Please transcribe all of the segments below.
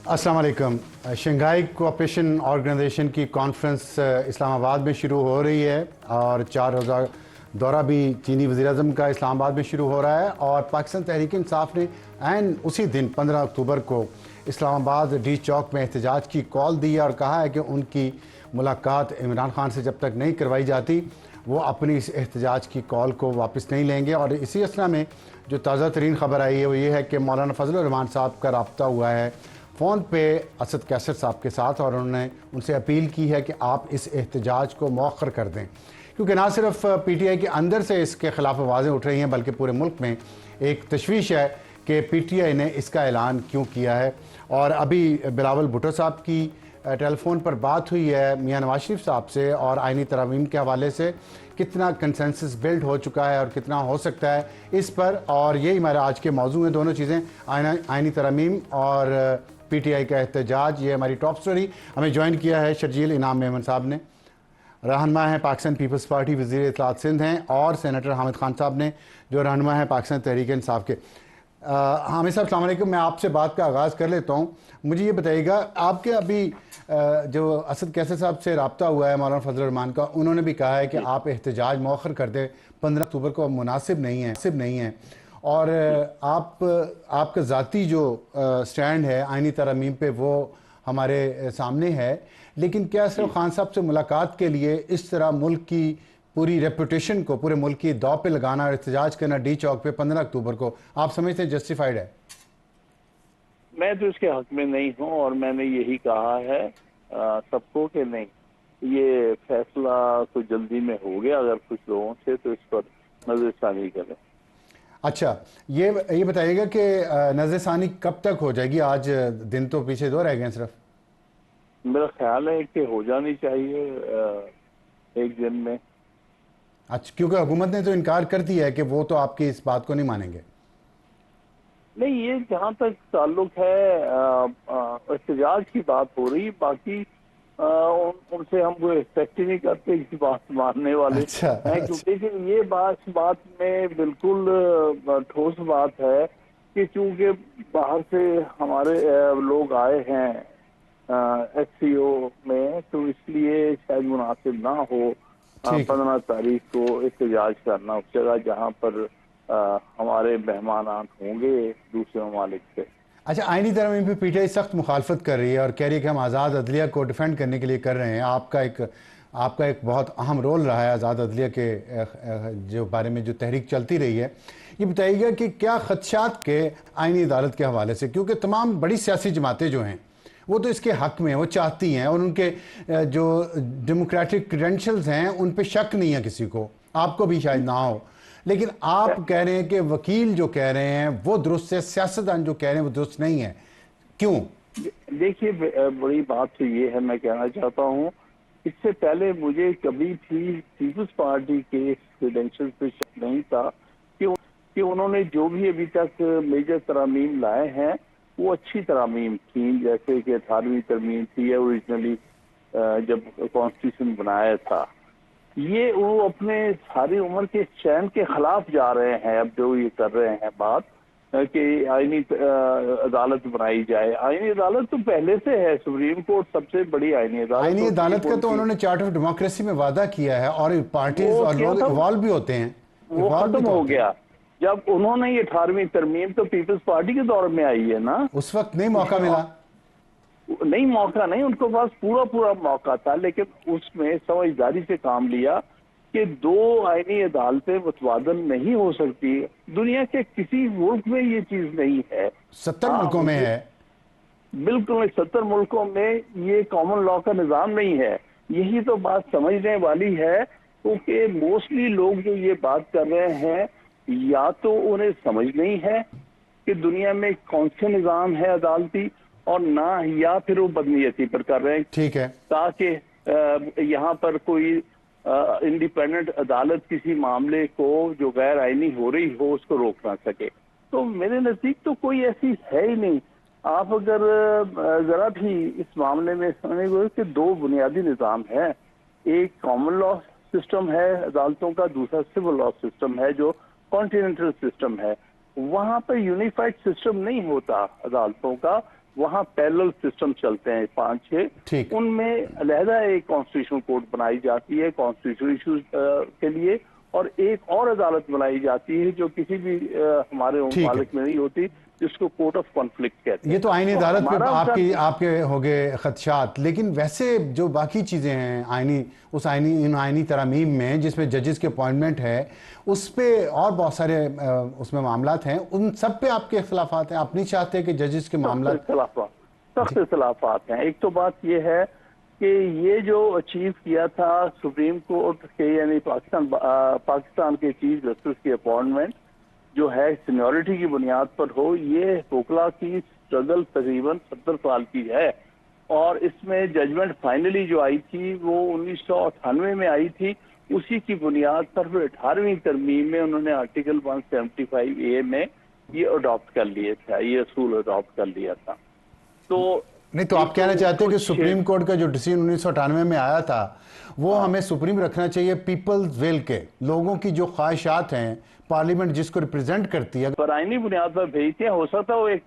अस्सलाम वालेकुम। Shanghai cooperation organisation की कॉन्फ्रेंस इस्लामाबाद में शुरू हो रही है और 4 रोज़ा दौरा भी चीनी वज़ीर-ए-आज़म का इस्लामाबाद में शुरू हो रहा है। और पाकिस्तान तहरीक इंसाफ ने एन उसी दिन 15 अक्टूबर को इस्लामाबाद डी चौक में एहतजाज की कॉल दी है और कहा है कि उनकी मुलाकात इमरान खान से जब तक नहीं करवाई जाती वो अपनी इस एहतजाज की कॉल को वापस नहीं लेंगे। और इसी असला में जो ताज़ा तरीन ख़बर आई है वो ये है कि मौलाना फजलुर रहमान साहब का रब्ता हुआ है फ़ोन पे असद कैसर साहब के साथ और उन्होंने उनसे अपील की है कि आप इस एहतजाज को मौखर कर दें, क्योंकि ना सिर्फ PTI के अंदर से इसके ख़िलाफ़ आवाज़ें उठ रही हैं बल्कि पूरे मुल्क में एक तशवीश है कि PTI ने इसका ऐलान क्यों किया है। और अभी बिलावल भुट्टो साहब की टेलीफोन पर बात हुई है मियां नवाज शरीफ साहब से और आइनी तरमीम के हवाले से कितना कंसेंसस बिल्ड हो चुका है और कितना हो सकता है इस पर, और यही हमारा आज के मौजू हैं दोनों चीज़ें, आइनी तरमीम और PTI का एहतजाज। ये हमारी टॉप स्टोरी। हमें ज्वाइन किया है शर्जील इनाम मेमन साहब ने, रहनुमा है पाकिस्तान पीपल्स पार्टी, वज़ीर इत्तलात सिंध हैं, और सेनेटर हामिद खान साहब ने जो रहनुमा है पाकिस्तान तहरीक इंसाफ के। हामिद साहब अस्सलाम वालेकुम। मैं आपसे बात का आगाज़ कर लेता हूँ। मुझे ये बताइएगा, आपके अभी जो असद कैसर साहब से रब्ता हुआ है मौलाना फजलुर रहमान का, उन्होंने भी कहा है कि आप एहतजाज मौखर कर दें, 15 अक्टूबर को मुनासिब नहीं है और आपका ज़ाती जो स्टैंड है आइनी तरमीम पे वो हमारे सामने है, लेकिन क्या सिर्फ खान साहब से मुलाकात के लिए इस तरह मुल्क की पूरी रेपुटेशन को पूरे मुल्क की दाव पे लगाना और एहतजाज करना डी चौक पे 15 अक्टूबर को, आप समझते हैं जस्टिफाइड है? मैं तो इसके हक में नहीं हूँ और मैंने यही कहा है सबको कि नहीं, ये फैसला तो जल्दी में हो गया, अगर कुछ लोगों से तो इस पर नजरसानी करें। अच्छा, ये बताइएगा कि नजरसानी कब तक हो जाएगी? आज दिन तो पीछे 2 रह गए हैं सिर्फ। मेरा ख्याल है कि हो जानी चाहिए एक दिन में। अच्छा, क्योंकि हुकूमत ने तो इनकार कर दिया है कि वो तो आपकी इस बात को नहीं मानेंगे। नहीं, ये जहाँ तक ताल्लुक है एहतजाज की बात हो रही, बाकी उनसे हम कोई एक्सपेक्ट ही नहीं करते इस बात मानने वाले। अच्छा, क्योंकि ये बात में बिल्कुल ठोस बात है कि चूंकि बाहर से हमारे लोग आए हैं SCO में, तो इसलिए शायद मुनासिब ना हो 15 तारीख को एहतजाज करना उस जगह जहाँ पर हमारे मेहमान होंगे दूसरे ममालिक से। अच्छा, आइनी तरमीम पे PTI सख्त मुखालफत कर रही है और कह रही है कि हम आज़ाद अदलिया को डिफेंड करने के लिए कर रहे हैं। आपका एक बहुत अहम रोल रहा है आज़ाद अदलिया के जो बारे में जो तहरीक चलती रही है। ये बताइएगा कि क्या खदशात के आइनी अदालत के हवाले से, क्योंकि तमाम बड़ी सियासी जमातें जो हैं वो तो इसके हक में, वो चाहती हैं और उनके जो डेमोक्रेटिक क्रेडेंशियल्स हैं उन पे शक नहीं है किसी को, आपको भी शायद ना हो, लेकिन आप कह रहे हैं कि वकील जो कह रहे हैं वो दुरुस्त है, सियासतदान जो कह रहे हैं वो दुरुस्त नहीं है। क्यों? देखिए, बड़ी बात तो ये है, मैं कहना चाहता हूँ, इससे पहले मुझे कभी भी पीपल्स पार्टी के क्रेडेंशियल्स पे शक नहीं था कि उन्होंने जो भी अभी तक मेजर तरामीम लाए हैं वो अच्छी तरामीम थी। जैसे कि 18वीं तरमीम थी ओरिजिनली जब कॉन्स्टिट्यूशन बनाया था, ये वो अपने सारी उम्र के चैन के खिलाफ जा रहे हैं। अब जो ये कर रहे हैं बात कि आईनी अदालत बनाई जाए, आईनी अदालत तो पहले से है, सुप्रीम कोर्ट सबसे बड़ी आईनी अदालत का तो उन्होंने चार्टर ऑफ डेमोक्रेसी में वादा किया है और पार्टीज और लोग इवॉल्व भी होते हैं, वो खत्म हो गया जब उन्होंने ये 18वीं तरमीम तो पीपल्स पार्टी के दौर में आई है ना, उस वक्त नहीं मौका मिला। नहीं, मौका नहीं, उनके पास पूरा मौका था, लेकिन उसमें समझदारी से काम लिया कि 2 आईनी अदालतें मुतबादल नहीं हो सकती। दुनिया के किसी मुल्क में ये चीज नहीं है। 70 मुल्कों में है। बिल्कुल, 70 मुल्कों में ये कॉमन लॉ का निजाम नहीं है। यही तो बात समझने वाली है, क्योंकि मोस्टली लोग जो ये बात कर रहे हैं या तो उन्हें समझ नहीं है कि दुनिया में कौन से निजाम है अदालती, और ना या फिर वो बदनीयती पर कर रहे हैं, ठीक है, ताकि यहाँ पर कोई इंडिपेंडेंट अदालत किसी मामले को जो गैर आईनी हो रही हो उसको रोक ना सके। तो मेरे नजदीक तो कोई ऐसी है ही नहीं। आप अगर जरा भी इस मामले में समझेंगे कि 2 बुनियादी निजाम है, एक कॉमन लॉ सिस्टम है अदालतों का, दूसरा सिविल लॉ सिस्टम है जो कॉन्टिनेंटल सिस्टम है। वहां पर यूनिफाइड सिस्टम नहीं होता अदालतों का, वहाँ पैरेलल सिस्टम चलते हैं 5-6, ठीक। उनमें अलहदा एक कॉन्स्टिट्यूशनल कोर्ट बनाई जाती है कॉन्स्टिट्यूशनल इश्यूज के लिए, और एक और अदालत बनाई जाती है जो किसी भी हमारे ठीक है। मालिक में नहीं होती, जिसको कोर्ट ऑफ कॉन्फ्लिक्ट कहते हैं। ये तो आईनी अदालत पे हमारा आपके हो गए खदशात, लेकिन वैसे जो बाकी चीज़ें हैं इन आईनी तरामीम में जिसमें जजेस के अपॉइंटमेंट है, उस पे और बहुत सारे उसमें मामलात हैं, उन सब पे आपके इख्तलाफात हैं? आप नहीं चाहते कि जजेस के मामला सख्त इख्तलाफात हैं। एक तो बात यह है कि ये जो अचीव किया था सुप्रीम कोर्ट के, यानी पाकिस्तान के चीफ जस्टिस की अपॉइंटमेंट जो है सीनियरिटी की बुनियाद पर हो, ये वोकला की स्ट्रगल तकरीबन 70 साल की है, और इसमें जजमेंट फाइनली जो आई थी वो 1998 में आई थी। उसी की बुनियाद पर फिर 18वीं तरमीम में उन्होंने आर्टिकल 175A में ये अडॉप्ट कर लिए था, ये असूल अडॉप्ट कर लिया था। तो नहीं, तो आप कहना चाहते हैं कि सुप्रीम कोर्ट का जो डिसीजन 1998 में आया था वो हमें सुप्रीम रखना चाहिए पीपल्स विल के, लोगों की जो ख्वाहिशात हैं, पार्लियामेंट जिसको रिप्रेजेंट करती है, पर आईनी बुनियाद पर भेजते हैं। हो सकता है वो एक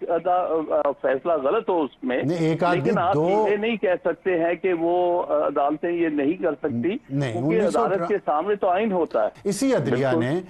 फैसला गलत हो उसमें, लेकिन आप ये नहीं कह सकते हैं कि वो अदालतें ये नहीं कर सकती, क्योंकि अदालत के सामने तो आइन होता है। इसी अदलिया ने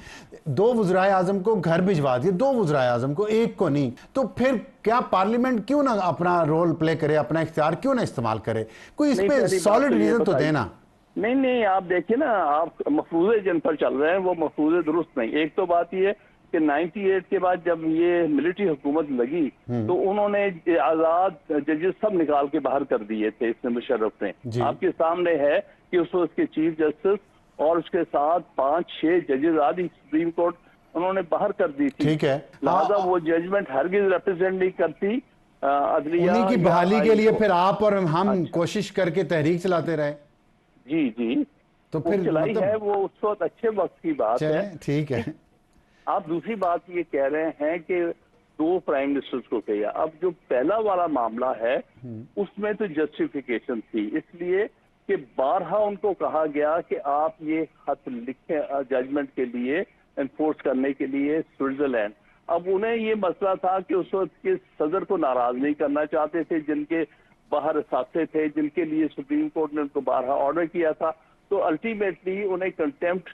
2 वज़राए आज़म को घर भिजवा दिए, 2 वज़राए आज़म को, एक को नहीं। तो फिर क्या पार्लियामेंट क्यों ना अपना रोल प्ले करे, अपना इख्तियार क्यों ना इस्तेमाल करे? कोई इस पे सॉलिड रीजन तो देना। नहीं, आप देखिए ना, आप मफरूज़े जिन पर चल रहे हैं वो मफरूज़े दुरुस्त नहीं। एक तो बात ये कि 98 के बाद जब ये मिलिट्री हुकूमत लगी तो उन्होंने आज़ाद जजेस सब निकाल के बाहर कर दिए थे इसमें मुशर्रफ ने। आपके सामने है कि उस वक्त के चीफ जस्टिस और उसके साथ 5-6 जजेस आदि सुप्रीम कोर्ट उन्होंने बाहर कर दी थी। ठीक है, लिहाजा वो जजमेंट हरगिज रिप्रेजेंट नहीं करती अदलिया। उन्हीं की बहाली के लिए फिर आप और हम कोशिश करके तहरीक चलाते रहे। जी, तो फिर चलाई मतलब है वो उस वक्त अच्छे वक्त की बात है। ठीक है। आप दूसरी बात ये कह रहे हैं कि 2 प्राइम मिनिस्टर्स को किया। अब जो पहला वाला मामला है उसमें तो जस्टिफिकेशन थी, इसलिए कि बारहा उनको कहा गया कि आप ये खत लिखें जजमेंट के लिए, एनफोर्स करने के लिए स्विट्जरलैंड। अब उन्हें ये मसला था कि उस वक्त के सदर को नाराज नहीं करना चाहते थे, जिनके बाहर साथे थे, जिनके लिए सुप्रीम कोर्ट ने उनको बारहा ऑर्डर किया था। तो अल्टीमेटली उन्हें कंटेम्प्ट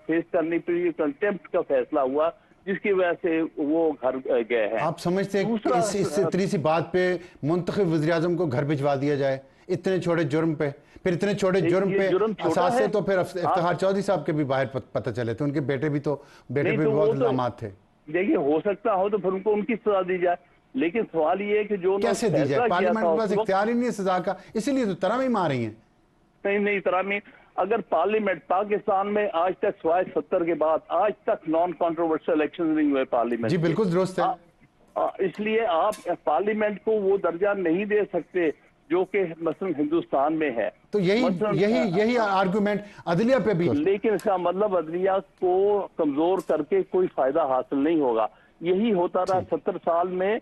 फेस करनी पड़ी, कंटेम्प्ट का फैसला हुआ, जिसकी वजह से वो घर गए हैं। आप समझते हैं इस इतनी सी बात पे मुंतखब वज़ीर-ए-आज़म को घर भिजवा दिया जाए इतने छोटे जुर्म पे? फिर इतने छोटे जुर्म पे असासे तो फिर इफ्तिखार चौधरी साहब के भी बाहर पता चले थे, उनके बेटे भी बहुत इल्जामात थे। देखिए, हो सकता हो तो फिर उनको उनकी सजा दी जाए, लेकिन सवाल ये है कि जो कैसे दी जाए? पार्लियामेंट के पास इख्तियार ही नहीं है सजा का, इसीलिए तो तरमीम आ रही है। नहीं, तरमीम अगर पार्लियामेंट पाकिस्तान में आज तक सिवाय 70 के बाद आज तक नॉन कंट्रोवर्शियल इलेक्शन नहीं हुए पार्लियामेंट। जी बिल्कुल दुरुस्त है। इसलिए आप पार्लियामेंट को वो दर्जा नहीं दे सकते जो कि मसलन हिंदुस्तान में है। तो यही आर्गुमेंट अदलिया पे भी। लेकिन इसका मतलब अदलिया को कमजोर करके कोई फायदा हासिल नहीं होगा। यही होता रहा 70 साल में,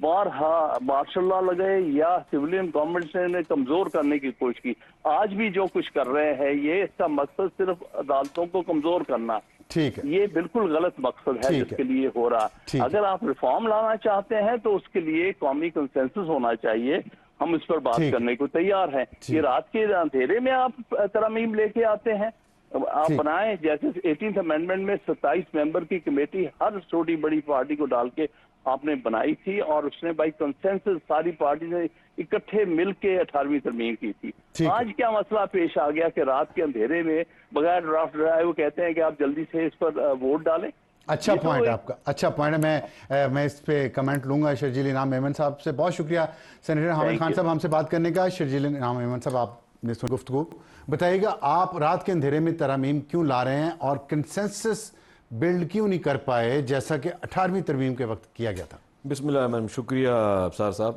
बारहा मार्शल लॉ लगे या सिविलियन गवर्नमेंट ने कमजोर करने की कोशिश की। आज भी जो कुछ कर रहे हैं ये, इसका मकसद सिर्फ अदालतों को कमजोर करना। ठीक है, ये बिल्कुल गलत मकसद है जिसके लिए हो रहा। अगर आप रिफॉर्म लाना चाहते हैं तो उसके लिए कौमी कंसेंसस होना चाहिए। हम इस पर बात करने को तैयार हैं। ये रात के अंधेरे में आप तरमीम लेके आते हैं, आप बनाएं। जैसे 18th अमेंडमेंट में 27 मेंबर की कमेटी हर छोटी बड़ी पार्टी को डाल के आपने बनाई थी, और उसने बाई कंसेंसस सारी पार्टी ने इकट्ठे मिलके 18वीं तरमीम की थी। आज क्या मसला पेश आ गया कि रात के अंधेरे में बगैर ड्राफ्ट ड्राइव वो कहते हैं कि आप जल्दी से इस पर वोट डालें। अच्छा पॉइंट आपका, अच्छा पॉइंट है। मैं इस पे कमेंट लूंगा शर्जील इनाम मेमन साहब से। बहुत शुक्रिया सेनेटर हामिद खान साहब हमसे बात करने का। शर्जील इनाम मेमन साहब, आपने सुनी गुफ्तगू, बताइएगा आप रात के अंधेरे में तरमीम क्यों ला रहे हैं और कंसेंसस बिल्ड क्यों नहीं कर पाए जैसा कि 18वीं तरमीम के वक्त किया गया था? बिस्मिल्लाह, मैम शुक्रिया अफसार साहब।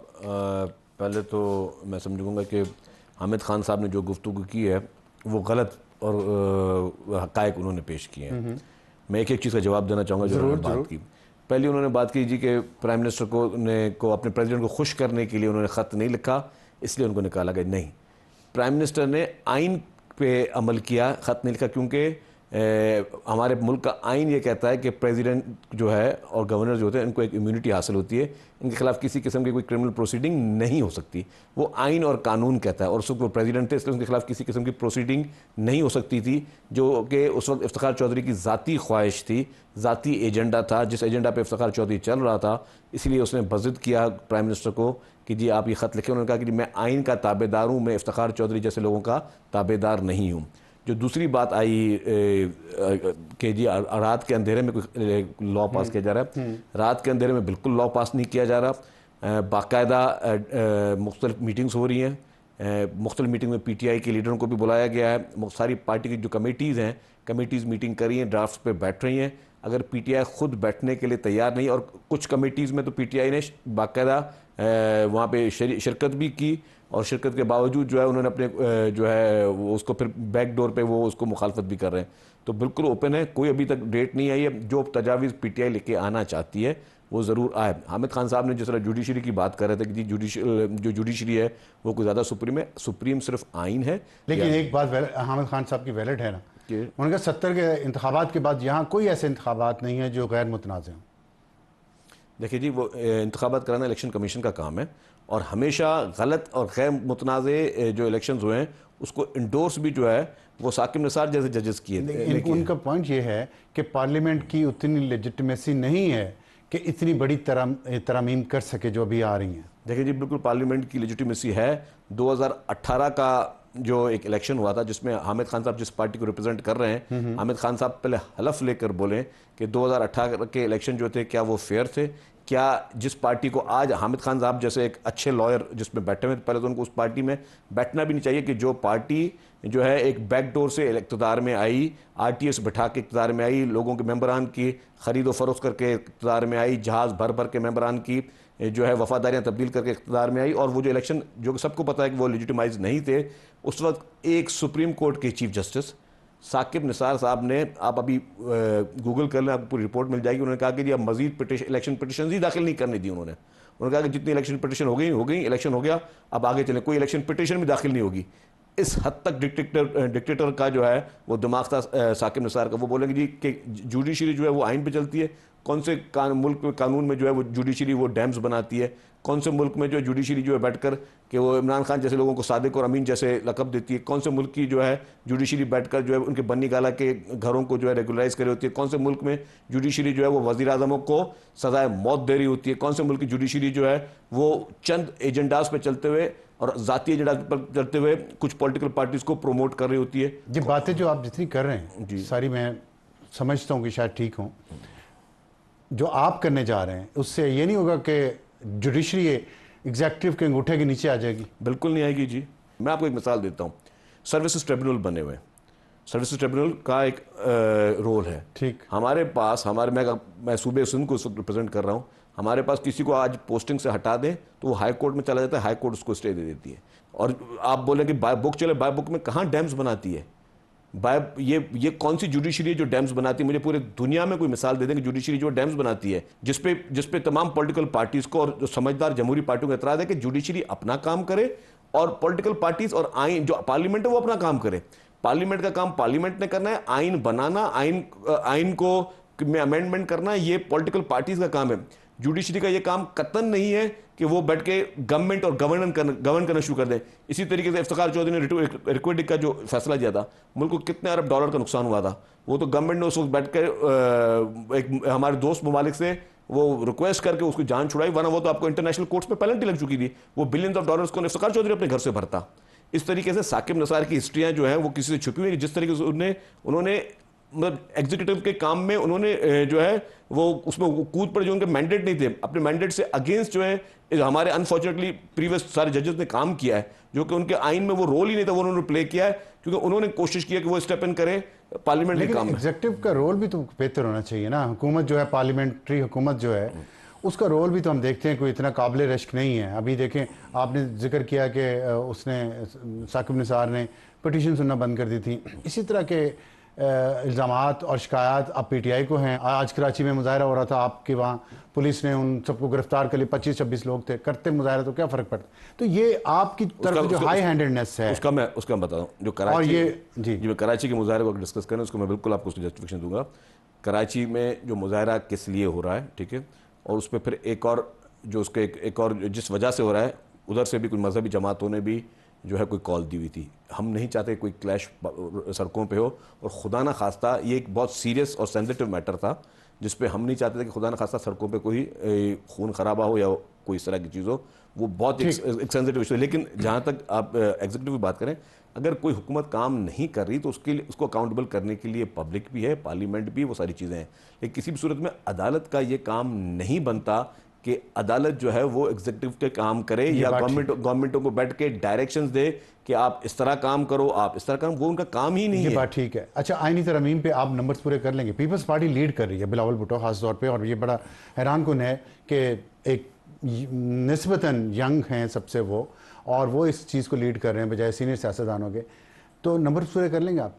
पहले तो मैं समझूंगा कि हामिद खान साहब ने जो गुफ्तगू की है वो गलत और हक़ाइक़ उन्होंने पेश किए हैं। मैं एक चीज़ का जवाब देना चाहूँगा जो उन्होंने बात की। पहले उन्होंने बात की जी कि प्राइम मिनिस्टर को अपने प्रेसिडेंट को खुश करने के लिए उन्होंने ख़त नहीं लिखा, इसलिए उनको निकाला गया। नहीं, प्राइम मिनिस्टर ने आइन पे अमल किया, ख़त नहीं लिखा, क्योंकि हमारे मुल्क का आइन ये कहता है कि प्रेसिडेंट जो है और गवर्नर जो होते हैं इनको एक इम्यूनिटी हासिल होती है, इनके खिलाफ किसी किस्म की कोई क्रिमिनल प्रोसीडिंग नहीं हो सकती। वो आइन और कानून कहता है, और उस वक्त वो प्रेसिडेंट थे इसलिए उनके खिलाफ किसी किस्म की प्रोसीडिंग नहीं हो सकती थी, जो कि उस वक्त इफ्तिखार चौधरी की ज़ाती ख्वाहिश थी, ज़ाती एजेंडा था, जिस एजेंडा पे इफ्तिखार चौधरी चल रहा था। इसलिए उसने बज़िद किया प्राइम मिनिस्टर को कि जी आप ये ख़त लिखें। उन्होंने कहा कि मैं आइन का ताबेदार हूँ, मैं इफ्तिखार चौधरी जैसे लोगों का ताबेदार नहीं हूँ। जो दूसरी बात आई कि जी रात के अंधेरे में कोई लॉ पास किया जा रहा है, रात के अंधेरे में बिल्कुल लॉ पास नहीं किया जा रहा। बाकायदा मुख्तलिफ मीटिंग्स हो रही हैं, मुख्तलिफ मीटिंग में PTI के लीडरों को भी बुलाया गया है, सारी पार्टी की जो कमेटीज़ हैं, कमेटीज़ मीटिंग कर रही हैं, ड्राफ्ट पे बैठ रही हैं। अगर PTI खुद बैठने के लिए तैयार नहीं, और कुछ कमेटीज़ में तो PTI ने बाकायदा वहाँ पे शिरकत भी की, और शिरकत के बावजूद जो है उन्होंने अपने जो है वो उसको फिर बैक डोर पे वो उसको मुखालफत भी कर रहे हैं। तो बिल्कुल ओपन है, कोई अभी तक डेट नहीं आई है। जो तजावीज़ PTI लेके आना चाहती है वो ज़रूर आए। हामिद खान साहब ने जिस तरह जुडिशरी की बात कर रहे थे कि जी जो जुडिशरी है वो कोई ज़्यादा सुप्रीम है, सुप्रीम सिर्फ आइन है। लेकिन एक बात हामिद खान साहब की वैलिड है ना, उन्होंने कहा 70 के इंतखाबात के बाद यहाँ कोई ऐसे इंतखाबात नहीं है जो गैर मुतनाज़ हों। देखिए जी, वो इंतखाबात कराना इलेक्शन कमीशन का काम है, और हमेशा गलत और गैर मुतनाज़े जो इलेक्शंस हुए हैं उसको इंडोर्स भी जो है वो साकिब निसार जैसे जजेस किए। उनका पॉइंट ये है कि पार्लियामेंट की उतनी लेजिटिमेसी नहीं है कि इतनी बड़ी तरमीम कर सके जो अभी आ रही हैं। देखिए जी, बिल्कुल पार्लियामेंट की लेजिटिमेसी है। 2018 का जो एक इलेक्शन हुआ था जिसमें हामिद खान साहब जिस पार्टी को रिप्रेजेंट कर रहे हैं, हामिद खान साहब पहले हलफ लेकर बोले कि 2018 के इलेक्शन जो थे क्या वो फेयर थे, क्या जिस पार्टी को आज हामिद खान साहब जैसे एक अच्छे लॉयर जिसमें बैठे हुए, पहले तो उनको उस पार्टी में बैठना भी नहीं चाहिए कि जो पार्टी जो है एक बैकडोर से इक़्तिदार में आई, RTS बैठा के इक़्तिदार में आई, लोगों के मेंबरान की ख़रीदो फरोख्त करके इक़्तिदार में आई, जहाज़ भर भर के मेंबरान की जो है वफादारियाँ तब्दील करके इक़्तिदार में आई, और वो जो इलेक्शन जो सबको पता है कि वो लेजिटिमाइज नहीं थे। उस वक्त एक सुप्रीम कोर्ट के चीफ जस्टिस साकिब निसार साहब ने, आप अभी गूगल कर लें आपको पूरी रिपोर्ट मिल जाएगी, उन्होंने कहा कि जी अब मजीद इलेक्शन पिटिशन ही दाखिल नहीं करने दी। उन्होंने कहा कि जितनी इलेक्शन पिटिशन हो गई, इलेक्शन हो गया, अब आगे चले, कोई इलेक्शन पिटिशन भी दाखिल नहीं होगी। इस हद तक डिक्टेटर का जो है वो दिमाग था साकिब निसार का। वो बोलेंगे जी कि जुडिशरी जो है वो आइन पे चलती है, कौन से मुल्क में कानून में जो है वो जुडिशरी वो डैम्स बनाती है, कौन से मुल्क में जो जुडिशरी जो है बैठकर कि वो इमरान खान जैसे लोगों को सादिक और अमीन जैसे लकब देती है, कौन से मुल्क की जो है जुडिशरी बैठकर जो है उनके बन्नी गाला के घरों को जो है रेगुलराइज कर रही होती है, कौन से मुल्क में जुडिशरी जो है वो वज़ीर आज़मों को सजाए मौत दे रही होती है, कौन से मुल्क की जुडिशरी जो है वो चंद एजेंडाज पर चलते हुए और ज़ाती एजेंडा पर चलते हुए कुछ पॉलिटिकल पार्टीज को प्रोमोट कर रही होती है। ये बातें जो आप जितनी कर रहे हैं सारी मैं समझता हूँ कि शायद ठीक हों, जो आप करने जा रहे हैं उससे ये नहीं होगा कि जुडिशरी एग्जेक्टिव के अंगूठे के नीचे आ जाएगी। बिल्कुल नहीं आएगी जी। मैं आपको एक मिसाल देता हूँ, सर्विसेज ट्रिब्यूनल बने हुए हैं, सर्विसेज ट्रिब्यूनल का एक रोल है। ठीक, हमारे पास मैं सूबे सिंध को रिप्रेजेंट कर रहा हूँ, हमारे पास किसी को आज पोस्टिंग से हटा दें तो वो हाई कोर्ट में चला जाता है, हाई कोर्ट उसको स्टे दे देती है। और आप बोले कि बाय बुक चले, बाय बुक में कहाँ डैम्स बनाती है? ये कौन सी जुडिशरी है जो डैम्स बनाती है? मुझे पूरे दुनिया में कोई मिसाल दे दें कि जुडिशरी जो डैम्स बनाती है, जिसपे तमाम पॉलिटिकल पार्टीज को और जो समझदार जमहूरी पार्टियों का एतराज है कि जुडिशरी अपना काम करे और पॉलिटिकल पार्टीज और आइन जो पार्लियामेंट है वो अपना काम करे। पार्लियामेंट का काम पार्लियामेंट ने करना है, आइन बनाना, आइन को में अमेंडमेंट करना, ये पॉलिटिकल पार्टीज का काम है। जुडिशरी का ये काम कतन नहीं है कि वो बैठ के गवर्नमेंट और गवर्न करना शुरू कर दें। इसी तरीके से इफ्तिखार चौधरी ने रिक्वेडिक का जो फैसला किया था, मुल्क को कितने अरब डॉलर का नुकसान हुआ था, वो तो गवर्नमेंट ने उस वक्त बैठ कर एक हमारे दोस्त ममालिक से वो रिक्वेस्ट करके उसकी जान छुड़ाई, वरना वो तो आपको इंटरनेशनल कोर्ट्स पे पेनल्टी लग चुकी थी। वो बिलियंस ऑफ डॉलर्स को इफ्तिखार चौधरी अपने घर से भरता। इस तरीके से साकिब निसार की हिस्ट्रियाँ जो हैं वो किसी से छुपी हुई है। जिस तरीके से उन्होंने मतलब एग्जीक्यूटिव के काम में उन्होंने जो है वो उसमें कूद पड़े, जो उनके मैंडेट नहीं थे, अपने मैंडेट से अगेंस्ट जो है हमारे अनफॉर्चुनेटली प्रीवियस सारे जजेस ने काम किया है, जो कि उनके आइन में वो रोल ही नहीं था, वो उन्होंने प्ले किया है क्योंकि उन्होंने कोशिश किया कि वो स्टेप इन करें पार्लियामेंट के काम में। एग्जीक्यूटिव का रोल भी तो बेहतर होना चाहिए ना। हुकूमत जो है, पार्लियामेंट्री हुकूमत जो है, उसका रोल भी तो हम देखते हैं कोई इतना काबिल रश्क नहीं है। अभी देखें, आपने जिक्र किया कि उसने साकिब निसार ने पिटीशन सुनना बंद कर दी थी। इसी तरह के इल्ज़ामात और शिकायत अब पीटीआई को हैं। आज कराची में मुजाहरा हो रहा था, आपके वहाँ पुलिस ने उन सबको गिरफ्तार कर लिया, 25-26 लोग थे, करते मुजाहरा तो क्या फ़र्क पड़ता। तो ये आपकी तरफ जो हाई हैंडेडनेस है उसका मैं बता दूँ जो कराची, और ये जी मैं कराची के मुजाहरे को डिस्कस करें उसको मैं बिल्कुल आपको उसकी जस्टिफिकेशन दूंगा। कराची में जो मुजाहरा किस लिए हो रहा है, ठीक है, और उस पर फिर एक और जो उसके एक और जिस वजह से हो रहा है, उधर से भी कुछ मजहबी जमातों ने भी जो है कोई कॉल दी हुई थी। हम नहीं चाहते कोई क्लैश सड़कों पे हो, और खुदा ना खास्ता ये एक बहुत सीरियस और सेंसिटिव मैटर था जिस पे हम नहीं चाहते थे कि खुदा ना खास्ता सड़कों पे कोई खून खराबा हो या कोई इस तरह की चीज़ हो। वो बहुत एक सेंसिटिव इशू है। लेकिन जहाँ तक आप एग्जीक्यूटिव की बात करें, अगर कोई हुकूमत काम नहीं कर रही तो उसके लिए उसको अकाउंटेबल करने के लिए पब्लिक भी है, पार्लियामेंट भी, वो सारी चीज़ें हैं। लेकिन किसी भी सूरत में अदालत का ये काम नहीं बनता कि अदालत जो है वो एग्जीक्यूटिव के काम करे या गवर्नमेंटों को बैठ के डायरेक्शंस दे कि आप इस तरह काम करो, आप इस तरह काम, वो उनका काम ही नहीं है। ये बात ठीक है। अच्छा, आईनी तरमीम पे आप नंबर्स पूरे कर लेंगे। पीपल्स पार्टी लीड कर रही है बिलावल भुट्टो खास तौर पे, और ये बड़ा हैरान कुन है कि एक निस्बतन यंग हैं सबसे वो, और वो इस चीज़ को लीड कर रहे हैं बजाय सीनियर सियासतदानों के। तो नंबर्स पूरे कर लेंगे आप?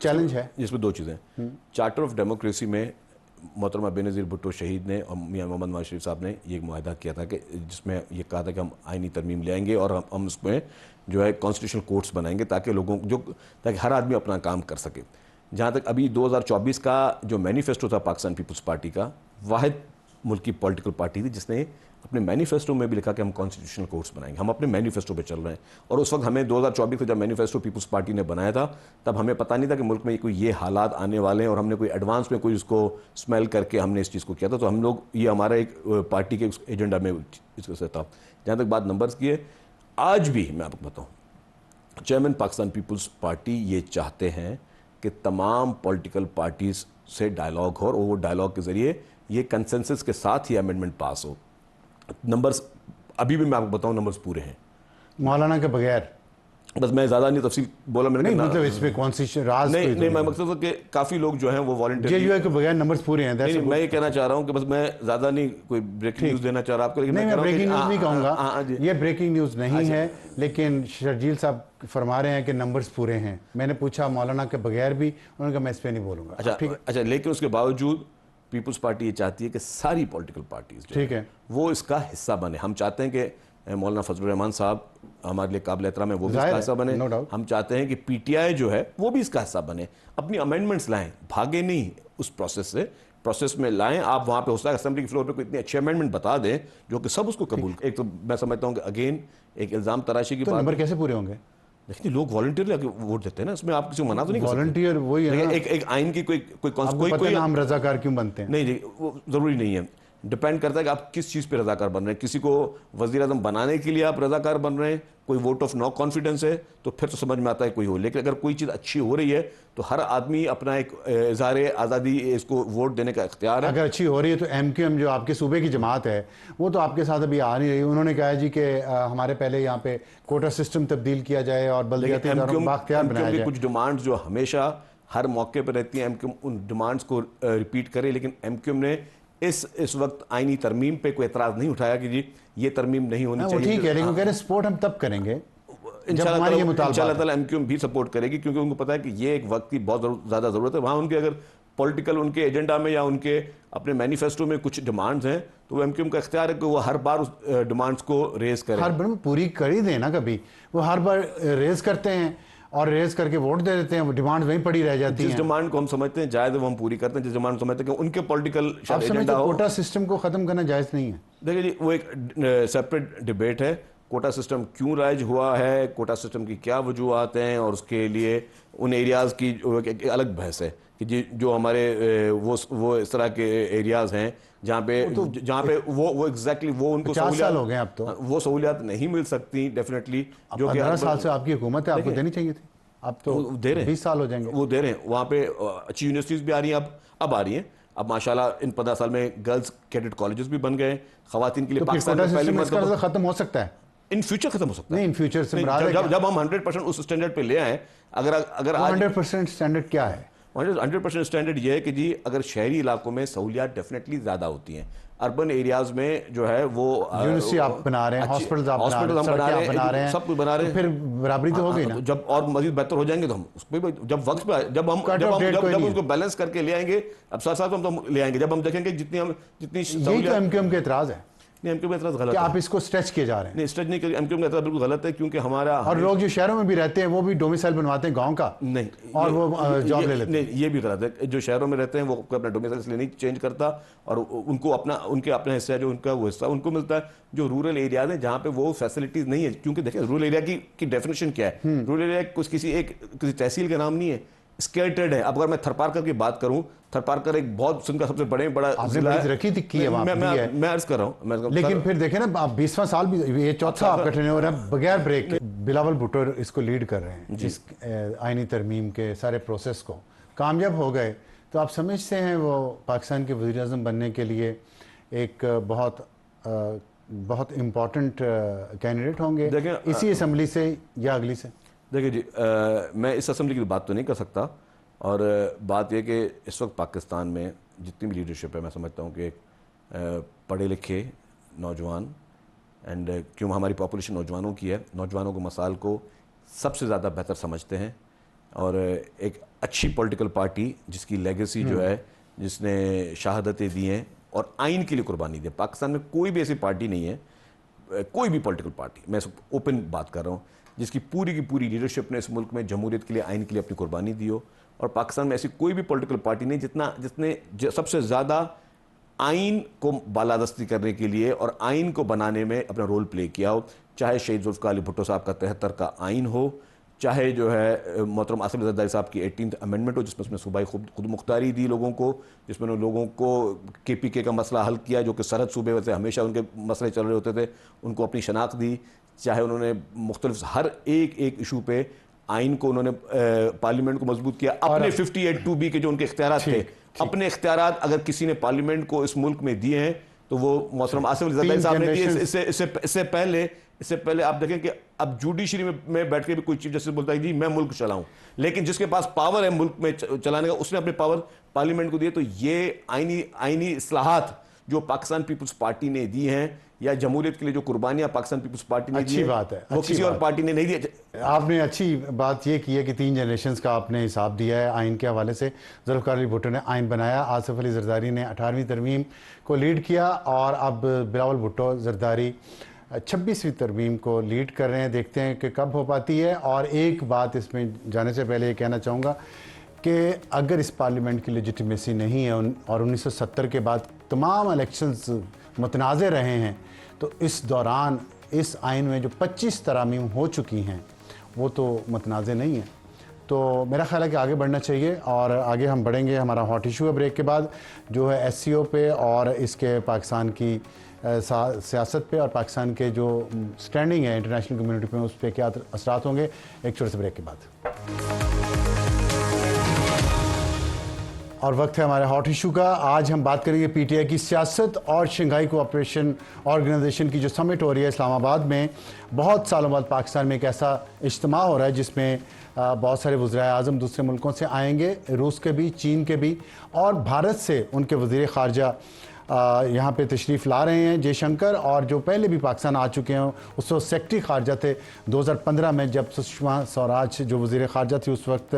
चैलेंज है इसमें दो चीज़ें। चार्टर ऑफ डेमोक्रेसी में मोहतरमा बेनज़ीर भुट्टो शहीद ने और मियां मोहम्मद नवाज शरीफ साहब ने ये एक मुआहदा किया था कि जिसमें ये कहा था कि हम आईनी तरमीम ले आएंगे और हम उसमें जो है कॉन्स्टिट्यूशनल कोर्ट्स बनाएंगे ताकि ताकि हर आदमी अपना काम कर सके। जहाँ तक अभी 2024 का जो मैनिफेस्टो था पाकिस्तान पीपल्स पार्टी का, वाहिद मुल्की पॉलिटिकल पार्टी थी जिसने अपने मैनिफेस्टो में भी लिखा कि हम कॉन्स्टिट्यूशनल कोर्ट्स बनाएंगे। हम अपने मैनिफेस्टो पे चल रहे हैं, और उस वक्त हमें 2024 का जब मैनिफेस्टो पीपल्स पार्टी ने बनाया था तब हमें पता नहीं था कि मुल्क में कोई ये हालात आने वाले हैं, और हमने कोई एडवांस में कोई उसको स्मेल करके हमने इस चीज़ को किया था। तो हम लोग ये हमारा एक पार्टी के एजेंडा में इसको था। जहाँ तक बात नंबर्स की है, आज भी मैं आपको बताऊँ, चेयरमैन पाकिस्तान पीपल्स पार्टी ये चाहते हैं कि तमाम पॉलिटिकल पार्टीज से डायलॉग हो, और वो डायलॉग के ज़रिए ये कंसेंसस के साथ ही अमेंडमेंट पास हो। नंबर्स अभी भी मैं आपको बताऊं, नंबर्स पूरे हैं मौलाना के बगैर। बस मैं ज़्यादा नहीं तफसील बोला मैंने, नहीं मतलब इसमें कौन सी राज नहीं मैं मकसद था कि काफ़ी लोग जो हैं वो वॉलंटियर जेयूआई के बगैर नंबर्स पूरे हैं। नहीं, मैं ये कहना चाह रहा हूं कि बस मैं ज़्यादा नहीं कोई ब्रेकिंग न्यूज़ देना चाह रहा आपको, लेकिन मैं ब्रेकिंग न्यूज़ नहीं कहूँगा, ये ब्रेकिंग न्यूज़ नहीं है, लेकिन शर्जील साहब फरमा रहे हैं कि नंबर्स पूरे हैं। मैंने पूछा मौलाना के बगैर भी, उन्होंने कहा मैं इस पर नहीं बोलूँगा। अच्छा, लेकिन उसके बावजूद पीपल्स पार्टी ये चाहती है कि सारी पॉलिटिकल पार्टीज ठीक है वो इसका हिस्सा बने। हम चाहते हैं कि मौलाना फजलुर रहमान साहब हमारे लिए काबिल एहतराम है, वो भी इसका हिस्सा बने। हम चाहते हैं कि पीटीआई जो है वो भी इसका हिस्सा बने, अपनी अमेंडमेंट्स लाएं, भागे नहीं उस प्रोसेस में लाएं। आप वहाँ पे हो सकता है असेंबली के फ्लोर पे कोई इतनी अच्छी अमेंडमेंट बता दें जो कि सब उसको कबूल। एक तो मैं समझता हूँ कि अगेन एक इल्ज़ाम तराशी की बात, नंबर कैसे पूरे होंगे? देखिए लोग वॉलंटियर वोट देते हैं ना, इसमें आप किसी को मना तो नहीं कर सकते। वॉलंटियर वही है ना, एक आइन की कोई नाम रजाकार क्यों बनते हैं? नहीं, वो जरूरी नहीं है। डिपेंड करता है कि आप किस चीज़ पे रजाकार बन रहे हैं। किसी को वज़ीर आज़म बनाने के लिए आप रजाकार बन रहे हैं, कोई वोट ऑफ नो कॉन्फिडेंस है, तो फिर तो समझ में आता है कोई हो। लेकिन अगर कोई चीज़ अच्छी हो रही है तो हर आदमी अपना एक इज़हार आज़ादी, इसको वोट देने का इख्तियार है। अगर अच्छी हो रही है तो एमक्यूएम जो आपके सूबे की जमात है वो तो आपके साथ अभी आ नहीं रही। उन्होंने कहा जी कि हमारे पहले यहाँ पे कोटा सिस्टम तब्दील किया जाए और बल्दियाती इदारों को बाख्तियार बनाया जाए। कुछ डिमांड्स जो हमेशा हर मौके पर रहती हैं, एमक्यूएम उन डिमांड्स को रिपीट करे। लेकिन एमक्यूएम ने इस वक्त आईनी तरमीम पे कोई एतराज़ नहीं उठाया कि जी ये तरमीम नहीं होनी चाहिए। ठीक है, लेकिन कह रहे सपोर्ट हम तब करेंगे इंशाअल्लाह एमक्यूएम भी सपोर्ट करेगी, क्योंकि उनको पता है कि ये एक वक्त की बहुत ज़्यादा ज़रूरत है। वहाँ उनके अगर पॉलिटिकल उनके एजेंडा में या उनके अपने मैनिफेस्टो में कुछ डिमांड्स हैं तो वो एमक्यूएम का इख्तियार है कि वो हर बार उस डिमांड्स को रेज करें। हर बार पूरी कर ही दें ना, कभी वो हर बार रेज करते हैं और रेज करके वोट दे देते हैं, डिमांड वहीं पड़ी रह जाती है। जिस डिमांड को हम समझते हैं जायज़ है वो हम पूरी करते हैं, जिस डिमांड को समझते हैं कि उनके पॉलिटिकल एजेंडा हो। कोटा सिस्टम को खत्म करना जायज़ नहीं है। देखिए जी, वो एक सेपरेट डिबेट है। कोटा सिस्टम क्यों राइज हुआ है, कोटा सिस्टम की क्या वजूहत हैं, और उसके लिए उन एरियाज़ की एक अलग बहस है कि जो हमारे वो इस तरह के एरियाज़ हैं जहाँ पे वो एग्जैक्टली वो उनको 50 साल हो गए अब तो वो सहूलियात नहीं मिल सकती डेफिनेटली। जो 15 साल से आपकी हुकूमत है, आपको देनी चाहिए थी, अब तो दे रहे हैं, 20 साल हो जाएंगे। वो दे रहे हैं। वहाँ पे अच्छी यूनिवर्सिटीज़ भी आ रही हैं, अब आ रही हैं। अब माशाल्लाह इन 15 साल में गर्ल्स कैडेट कॉलेजेस भी बन गए खवातीन के लिए। पाकिस्तान में पहली मरतबा खत्म हो सकता है, इन फ्यूचर खत्म हो सकता है। नहीं, इन फ्यूचर से जब हम 100% उस स्टैंडर्ड पे ले आए। अगर 100% स्टैंडर्ड क्या है? 100% स्टैंडर्ड ये है कि जी अगर शहरी इलाकों में सहूलियात डेफिनेटली ज़्यादा होती हैं, अर्बन एरियाज में जो है वो यूनिवर्सिटी आप बना रहे हैं, हॉस्पिटल आप बना रहे हैं, सड़कें आप बना रहे हैं, सब कुछ बना रहे हैं, तो फिर बराबरी तो हो गई ना। जब और मजीद बेहतर हो जाएंगे तो हम उसमें भी जब वक्त पे जब उसको बैलेंस करके ले आएंगे, अब साथ साथ हम तो ले आएंगे जब हम देखेंगे जितनी यही तो एमक्यूएम का एतराज है नहीं, एमक्यूएम का एतराज गलत कि है। आप इसको स्ट्रेच किए जा रहे हैं। नहीं, स्ट्रेच नहीं, एमक्यूएम का एतराज बिल्कुल गलत है क्योंकि हमारा और लोग जो शहरों में भी रहते हैं वो भी डोमिसाइल बनवाते हैं गांव का, नहीं, और वो जॉब ले लेते हैं। नहीं, ये भी गलत है। जो शहरों में रहते हैं वो अपना डोमिसाइल इसलिए नहीं चेंज करता और उनको उनके अपना हिस्सा है जो उनका वो हिस्सा उनको मिलता है। जो रूरल एरियाज हैं जहाँ पे वो फैसिलिटीज नहीं है, क्योंकि देखिए रूरल एरिया की डेफिनेशन क्या है, रूरल एरिया किसी तहसील का नाम नहीं है, स्केटर्ड है। अब अगर मैं थरपारकर की बात करूं, थरपारकर एक बहुत सिंध का सबसे बड़ा जिला है। रखी थी की मैं अर्ज कर रहा हूं, लेकिन फिर देखें ना आप 20वां साल भी, ये चौथा आपका टेन्योर है बगैर ब्रेक के। बिलावल भुट्टो इसको लीड कर रहे हैं, इस आईनी तरमीम के सारे प्रोसेस को कामयाब हो गए, तो आप समझते हैं वो पाकिस्तान के वज़ीर आज़म बनने के लिए एक बहुत इम्पोर्टेंट कैंडिडेट होंगे इसी असम्बली से या अगली से? देखिए जी, मैं इस असम्बली की बात तो नहीं कर सकता, और बात यह कि इस वक्त पाकिस्तान में जितनी भी लीडरशिप है मैं समझता हूँ कि पढ़े लिखे नौजवान एंड क्यों हमारी पॉपुलेशन नौजवानों की है, नौजवानों को मसाइल को सबसे ज़्यादा बेहतर समझते हैं, और एक अच्छी पॉलिटिकल पार्टी जिसकी लेगेसी जो है, जिसने शहादतें दी हैं और आइन के लिए कुर्बानी दी। पाकिस्तान में कोई भी ऐसी पार्टी नहीं है, कोई भी पॉलिटिकल पार्टी, मैं ओपन बात कर रहा हूँ, जिसकी पूरी की पूरी लीडरशिप ने इस मुल्क में जमहूरियत के लिए, आइन के लिए अपनी कुर्बानी दी हो। और पाकिस्तान में ऐसी कोई भी पॉलिटिकल पार्टी नहीं जिसने सबसे ज़्यादा आइन को बालादस्ती करने के लिए और आइन को बनाने में अपना रोल प्ले किया हो। चाहे शहीद जुल्फ़िकार अली भुट्टो साहब का 73 का आइन हो, चाहे जो है मोहतरम आसिफ अली ज़रदारी साहब की 18th अमेंडमेंट हो, जिसमें उसने सूबाई खुद मुख्तारी दी लोगों को, जिसमें उन्होंने लोगों को KPK का मसला हल किया, जो कि सरहद सूबे से हमेशा उनके मसले चल रहे होते थे, उनको अपनी शनाख्त दी। चाहे उन्होंने मुख्तलिफ हर एक इशू पे आइन को उन्होंने पार्लियामेंट को मजबूत किया। अपने 58(2)B के जो उनके इख्तियारात थे, अपने इख्तियारात अगर किसी ने पार्लियामेंट को इस मुल्क में दिए हैं तो वो मोहतरम आसिफ अली ज़रदारी साहब ने दिए। इससे पहले आप देखें कि अब जुडिशरी में बैठ के भी कोई चीफ जस्टिस बोलता है जी मैं मुल्क चलाऊं, लेकिन जिसके पास पावर है मुल्क में चलाने का, उसने अपने पावर पार्लियामेंट को दिए। तो ये आईनी इस्लाहात जो पाकिस्तान पीपल्स पार्टी ने दी हैं, या जमहूरियत के लिए जो कुर्बानियां पाकिस्तान पीपल्स पार्टी ने दी, अच्छी बात है, वो किसी और पार्टी ने नहीं दी। आपने अच्छी बात ये की है कि 3 जनरेशन्स का आपने हिसाब दिया है आइन के हवाले से। जुल्फ़िकार अली भुट्टो ने आइन बनाया, आसिफ अली ज़रदारी ने 18वीं तरमीम को लीड किया, और अब बिलावल भुट्टो ज़रदारी 26वीं तरमीम को लीड कर रहे हैं। देखते हैं कि कब हो पाती है। और एक बात इसमें जाने से पहले ये कहना चाहूँगा कि अगर इस पार्लियामेंट की लेजिटिमेसी नहीं है और 1970 के बाद तमाम इलेक्शंस मुतनाज़े रहे हैं, तो इस दौरान इस आइन में जो 25 तरामीम हो चुकी हैं वो तो मुतनाज़े नहीं है। तो मेरा ख्याल है कि आगे बढ़ना चाहिए, और आगे हम बढ़ेंगे। हमारा हॉट इशू है ब्रेक के बाद, जो है SCO पे और इसके पाकिस्तान की सियासत पे और पाकिस्तान के जो स्टैंडिंग है इंटरनेशनल कम्युनिटी पे, उस पर क्या असरात होंगे, एक छोटे से ब्रेक के बाद। और वक्त है हमारे हॉट इशू का। आज हम बात करेंगे PTI की सियासत और शंघाई कोऑपरेशन ऑर्गेनाइजेशन की जो समिट हो रही है इस्लामाबाद में। बहुत सालों बाद पाकिस्तान में एक ऐसा इज्तिमा हो रहा है जिसमें बहुत सारे वज़ीर आज़म दूसरे मुल्कों से आएंगे, रूस के भी, चीन के भी, और भारत से उनके वज़ीर ख़ारजा यहाँ पे तशरीफ़ ला रहे हैं, जयशंकर, और जो पहले भी पाकिस्तान आ चुके हैं। उस वक्त सेक्रेटरी ख़ारजा थे 2015 में, जब सुषमा स्वराज जो वज़ीर ख़ारजा थी उस वक्त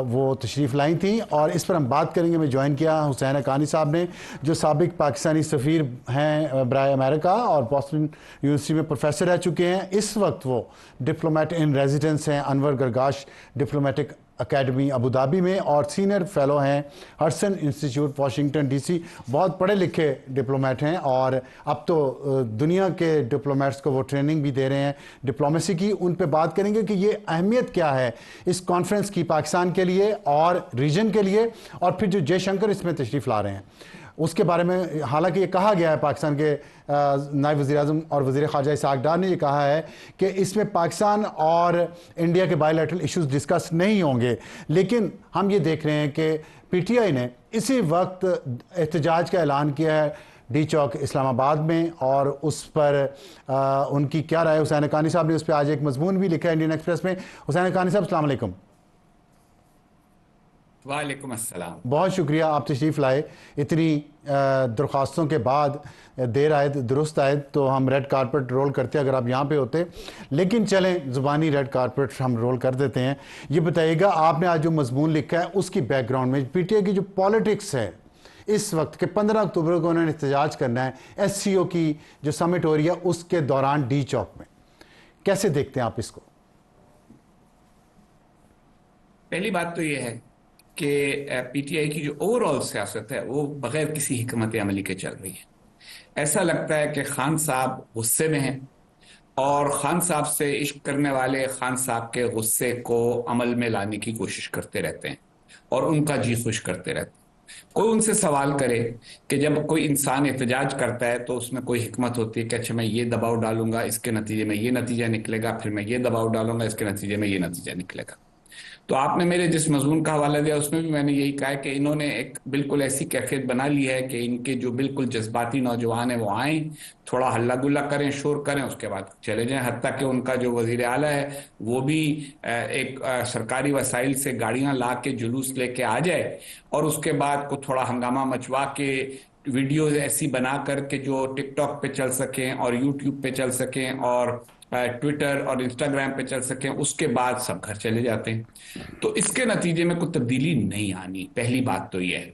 वो तशरीफ़ लाई थी। और इस पर हम बात करेंगे। मैं ज्वाइन किया हुसैन हक्कानी साहब ने, जो साबिक पाकिस्तानी सफ़ीर हैं बराए अमेरिका और बॉस्टन यूनिवर्सिटी में प्रोफेसर रह चुके हैं। इस वक्त वो डिप्लोमेट इन रेजिडेंस हैं Anwar Gargash diplomatic academy Abu Dhabi में, और सीनियर फेलो हैं हडसन इंस्टीट्यूट वाशिंगटन DC। बहुत पढ़े लिखे डिप्लोमेट हैं, और अब तो दुनिया के डिप्लोमेट्स को वो ट्रेनिंग भी दे रहे हैं डिप्लोमेसी की। उन पे बात करेंगे कि ये अहमियत क्या है इस कॉन्फ्रेंस की पाकिस्तान के लिए और रीजन के लिए, और फिर जो जयशंकर इसमें तशरीफ़ ला रहे हैं उसके बारे में। हालांकि ये कहा गया है, पाकिस्तान के नायब वज़ीर आज़म और वज़ीर ख़ारजा इसहाक़ डार ने ये कहा है कि इसमें पाकिस्तान और इंडिया के बायलैटरल इश्यूज़ डिस्कस नहीं होंगे। लेकिन हम ये देख रहे हैं कि PTI ने इसी वक्त एहतजाज का ऐलान किया है D चौक इस्लामाबाद में, और उस पर उनकी क्या राय। हुसैन हक्कानी साहब ने उस पर आज एक मजमून भी लिखा है इंडियन एक्सप्रेस में। हुसैन हक्कानी साहब, अस्सलाम वालेकुम। वालेकुम अस्सलाम। बहुत शुक्रिया आप तशरीफ़ लाए। इतनी दरख्वास्तों के बाद देर आए दुरुस्त आए तो हम रेड कारपेट रोल करते अगर आप यहाँ पे होते, लेकिन चलें ज़ुबानी रेड कारपेट हम रोल कर देते हैं। ये बताइएगा आपने आज जो मजमून लिखा है उसकी बैकग्राउंड में पीटीआई की जो पॉलिटिक्स है इस वक्त के 15 अक्टूबर को उन्होंने एहतजाज करना है एससीओ की जो समिट हो रही है उसके दौरान डी चौक में, कैसे देखते हैं आप इसको? पहली बात तो यह है कि पीटीआई की जो ओवरऑल सियासत है वो बगैर किसी हिकमत अमली के चल रही है। ऐसा लगता है कि खान साहब गुस्से में हैं और खान साहब से इश्क करने वाले खान साहब के गुस्से को अमल में लाने की कोशिश करते रहते हैं और उनका जी खुश करते रहते हैं। कोई उनसे सवाल करे कि जब कोई इंसान एहतजाज करता है तो उसमें कोई हिकमत होती है कि अच्छा मैं ये दबाव डालूंगा इसके नतीजे में ये नतीजा निकलेगा, फिर मैं ये दबाव डालूंगा इसके नतीजे में ये नतीजा निकलेगा। तो आपने मेरे जिस मजमून का हवाला दिया उसमें भी मैंने यही कहा है कि इन्होंने एक बिल्कुल ऐसी कैफियत बना ली है कि इनके जो बिल्कुल जज्बाती नौजवान हैं वो आए, थोड़ा हल्ला गुल्ला करें, शोर करें, उसके बाद चले जाएं। हत्ता कि उनका जो वजीर आला है वो भी एक सरकारी वसाइल से गाड़ियां ला के जुलूस लेके आ जाए और उसके बाद को थोड़ा हंगामा मचवा के वीडियोज ऐसी बना करके जो टिकटॉक पे चल सकें और यूट्यूब पे चल सकें और ट्विटर और इंस्टाग्राम पे चल सकें, उसके बाद सब घर चले जाते हैं। तो इसके नतीजे में कोई तब्दीली नहीं आनी, पहली बात तो यह है।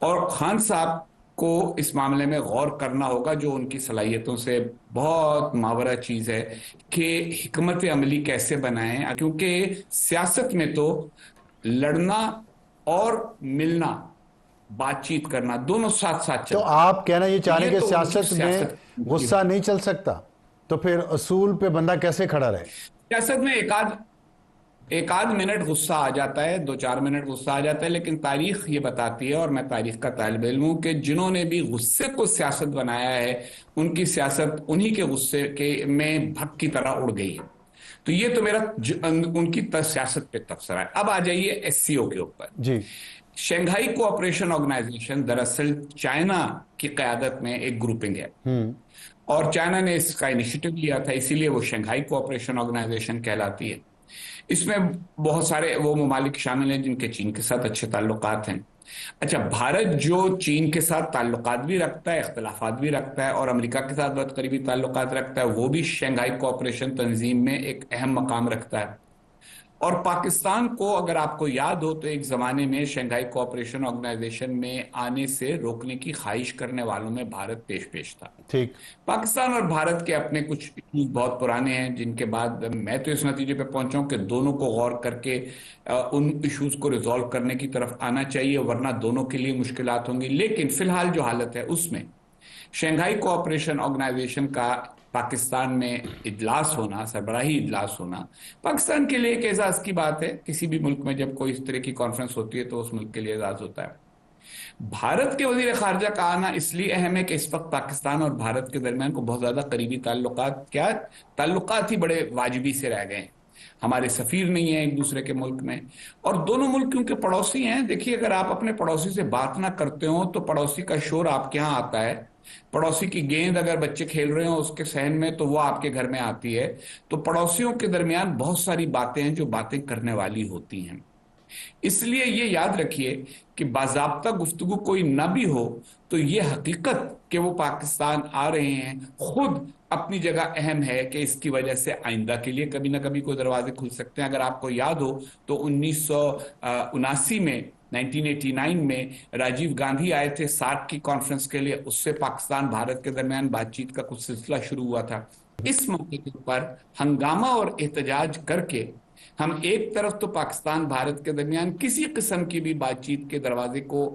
और खान साहब को इस मामले में गौर करना होगा, जो उनकी सलाहियतों से बहुत मावरा चीज है कि हिकमत अमली कैसे बनाएं, क्योंकि सियासत में तो लड़ना और मिलना, बातचीत करना दोनों साथ साथ तो चलता आप कहना ये चाह रहे हैं कि तो सियासत में गुस्सा नहीं चल सकता, तो फिर असूल पे बंदा कैसे खड़ा रहे? सियासत में एक आध मिनट गुस्सा आ जाता है, 2-4 मिनट गुस्सा आ जाता है, लेकिन तारीख ये बताती है, और मैं तारीख का तालिब इल्म हूं, कि जिन्होंने भी गुस्से को सियासत बनाया है उनकी सियासत उन्हीं के गुस्से के में भक की तरह उड़ गई है। तो ये तो मेरा उनकी सियासत पे तबसरा है। अब आ जाइए एससीओ के ऊपर। जी, शंघाई कोऑपरेशन ऑर्गेनाइजेशन दरअसल चाइना की क़यादत में एक ग्रुपिंग है और चाइना ने इसका इनिशिएटिव लिया था, इसीलिए वो शंघाई कोऑपरेशन ऑर्गेनाइजेशन कहलाती है। इसमें बहुत सारे वो ममालिक शामिल हैं जिनके चीन के साथ अच्छे ताल्लुकात हैं। अच्छा, भारत जो चीन के साथ ताल्लुकात भी रखता है, इख्तिलाफात भी रखता है और अमेरिका के साथ बहुत करीबी ताल्लुकात रखता है, वो भी शंघाई कोऑपरेशन तंजीम में एक अहम मकाम रखता है। और पाकिस्तान को अगर आपको याद हो तो एक जमाने में शंघाई कोऑपरेशन ऑर्गेनाइजेशन में आने से रोकने की ख्वाहिश करने वालों में भारत पेश था। ठीक। पाकिस्तान और भारत के अपने कुछ इश्यूज बहुत पुराने हैं, जिनके बाद मैं तो इस नतीजे पे पहुंचा हूं कि दोनों को गौर करके उन इश्यूज को रिजॉल्व करने की तरफ आना चाहिए, वरना दोनों के लिए मुश्किलात होंगी। लेकिन फिलहाल जो हालत है उसमें शंघाई कोऑपरेशन ऑर्गेनाइजेशन का पाकिस्तान में इजलास होना, सरबराही इजलास होना, पाकिस्तान के लिए एक एजाज की बात है। किसी भी मुल्क में जब कोई इस तरह की कॉन्फ्रेंस होती है तो उस मुल्क के लिए एजाज होता है। भारत के वजीर खारजा का आना इसलिए अहम है कि इस वक्त पाकिस्तान और भारत के दरमियान को बहुत ज्यादा करीबी ताल्लुकात ही बड़े वाजिबी से रह गए हैं। हमारे सफीर नहीं है एक दूसरे के मुल्क में, और दोनों मुल्क क्योंकि पड़ोसी हैं। देखिए, अगर आप अपने पड़ोसी से बात ना करते हो तो पड़ोसी का शोर आपके यहाँ आता है, पड़ोसी की गेंद अगर बच्चे खेल रहे हो उसके सहन में तो वो आपके घर में आती है। तो पड़ोसियों के दरमियान बहुत सारी बातें हैं जो बातें करने वाली होती हैं। इसलिए ये याद रखिए कि बाज़ाब्ता गुफ्तगू कोई ना भी हो तो ये हकीकत कि वो पाकिस्तान आ रहे हैं खुद अपनी जगह अहम है कि इसकी वजह से आइंदा के लिए कभी ना कभी कोई दरवाजे खुल सकते हैं। अगर आपको याद हो तो 1979 में 1989 में राजीव गांधी आए थे सार्क की कॉन्फ्रेंस के लिए, उससे पाकिस्तान भारत के दरमियान बातचीत का कुछ सिलसिला शुरू हुआ था। इस मौके पर हंगामा और एहतजाज करके हम एक तरफ तो पाकिस्तान भारत के दरमियान किसी किस्म की भी बातचीत के दरवाजे को